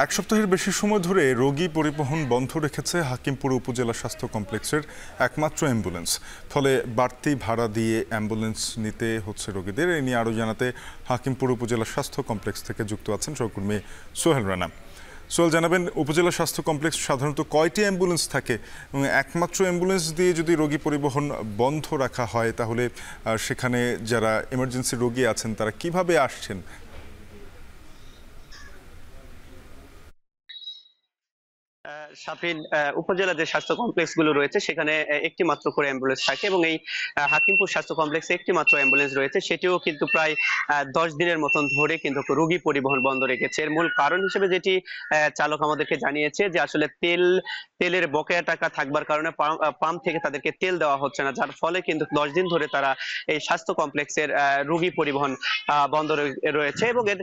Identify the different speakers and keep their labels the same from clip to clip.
Speaker 1: এক সপ্তাহের বেশি সময় ধরে রোগী পরিবহন বন্ধ রেখেছে হাকিমপুর উপজেলা স্বাস্থ্য কমপ্লেক্সের একমাত্র অ্যাম্বুলেন্স। ফলে বাড়তি ভাড়া দিয়ে অ্যাম্বুলেন্স নিতে হচ্ছে রোগীদের। এ নিয়ে আরও জানাতে হাকিমপুর উপজেলা স্বাস্থ্য কমপ্লেক্স থেকে যুক্ত আছেন সহকর্মী সোহেল রানা। সোহেল, জানাবেন উপজেলা স্বাস্থ্য কমপ্লেক্স সাধারণত কয়টি অ্যাম্বুলেন্স থাকে এবং একমাত্র অ্যাম্বুলেন্স দিয়ে যদি রোগী পরিবহন বন্ধ রাখা হয় তাহলে সেখানে যারা এমার্জেন্সি রোগী আছেন তারা কিভাবে আসছেন?
Speaker 2: শাফিন, উপজেলা যে স্বাস্থ্য কমপ্লেক্স গুলো রয়েছে সেখানে একটি মাত্র করে অ্যাম্বুলেন্স থাকে এবং এই হাকিমপুর স্বাস্থ্য কমপ্লেক্সে একটি মাত্র অ্যাম্বুলেন্স রয়েছে, সেটিও কিন্তু প্রায় 10 দিনের মতন ধরে কিন্তু রোগী পরিবহন বন্ধ রেখেছে। এর মূল কারণ হিসেবে যেটি চালক আমাদেরকে জানিয়েছে যে আসলে তেলের বকেয়া টাকা থাকবার কারণে পাম্প থেকে তাদেরকে তেল দেওয়া হচ্ছে না, যার ফলে কিন্তু 10 দিন ধরে তারা এই স্বাস্থ্য কমপ্লেক্সের রোগী পরিবহন বন্ধ রয়েছে এবং এর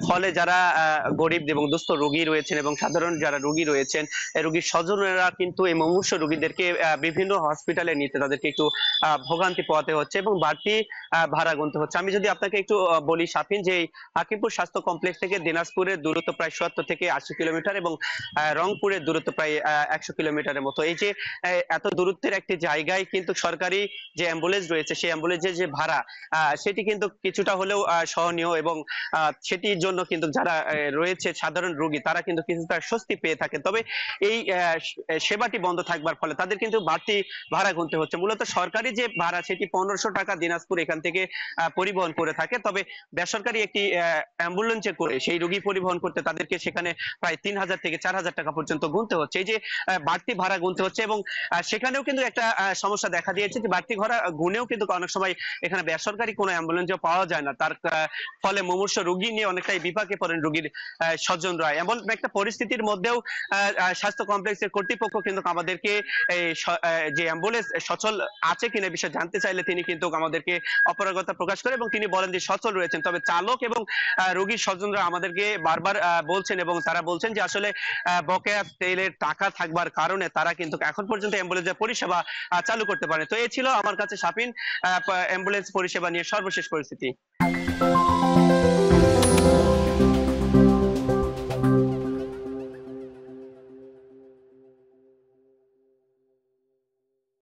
Speaker 2: ফলে যারা গরিব এবং দুস্থ রোগী রয়েছেন এবং সাধারণ যারা রোগী রয়েছেন, রোগীর স্বজনেরা কিন্তু এই মুমূর্ষু রোগীদেরকে বিভিন্ন হসপিটালে নিতে তাদেরকে একটু ভোগান্তি পোহাতে হচ্ছে এবং বাড়তি ভাড়া গুনতে হচ্ছে। আমি যদি আপনাকে একটু বলি শাফিন, যে হাকিমপুর স্বাস্থ্য কমপ্লেক্স থেকে দিনাজপুরের দূরত্ব প্রায় 70 থেকে 80 কিলোমিটার এবং রংপুরের দূরত্ব প্রায় 100 কিলোমিটারের মতো। এই যে এত দূরত্বের একটি জায়গায় কিন্তু সরকারি যে অ্যাম্বুলেন্স রয়েছে সেই অ্যাম্বুলেন্সের যে ভাড়া সেটি কিন্তু কিছুটা হলেও সহনীয় এবং সেটির জন্য কিন্তু যারা রয়েছে সাধারণ রোগী তারা কিন্তু কিছুটা স্বস্তি পেয়ে থাকে। তবে এই সেবাটি বন্ধ থাকবার ফলে তাদের কিন্তু বাড়তি ভাড়া গুনতে হচ্ছে। মূলত সরকারি যে ভাড়া সেটি 1500 টাকা দিনাজপুর এখান থেকে পরিবহন করে থাকে, তবে বেসরকারি একটি অ্যাম্বুলেন্সে করে সেই রোগী পরিবহন করতে তাদেরকে সেখানে প্রায় 3000 থেকে 4000 টাকা পর্যন্ত গুনতে হচ্ছে। এই যে বাড়তি ভাড়া গুনতে হচ্ছে এবং সেখানেও কিন্তু একটা সমস্যা দেখা দিয়েছে যে বাড়তি ভাড়া গুনেও কিন্তু অনেক সময় এখানে বেসরকারি কোনো অ্যাম্বুলেন্সও পাওয়া যায় না, তার ফলে মুমূর্ষু রোগী নিয়ে অনেকটাই বিপাকে পড়েন রোগীর স্বজনরা। এমন একটা পরিস্থিতির মধ্যেও স্বাস্থ্য কমপ্লেক্সের কর্তৃপক্ষ কিন্তু আমাদেরকে এই যে অ্যাম্বুলেন্স সচল আছে কিনা বিষয়ে জানতে চাইলে তিনি কিন্তু আমাদেরকে অপারগতা প্রকাশ করে এবং তিনি বলেন যে সচল রয়েছেন। তবে চালক এবং রোগীর স্বজনরা আমাদেরকে বারবার বলছেন এবং তারা বলছেন যে আসলে বকেয়া তেলের টাকা থাকবার কারণে তারা কিন্তু এখন পর্যন্ত অ্যাম্বুলেন্সের পরিষেবা চালু করতে পারে। তো এই ছিল আমার কাছে শাফিন অ্যাম্বুলেন্স পরিষেবা নিয়ে সর্বশেষ পরিস্থিতি।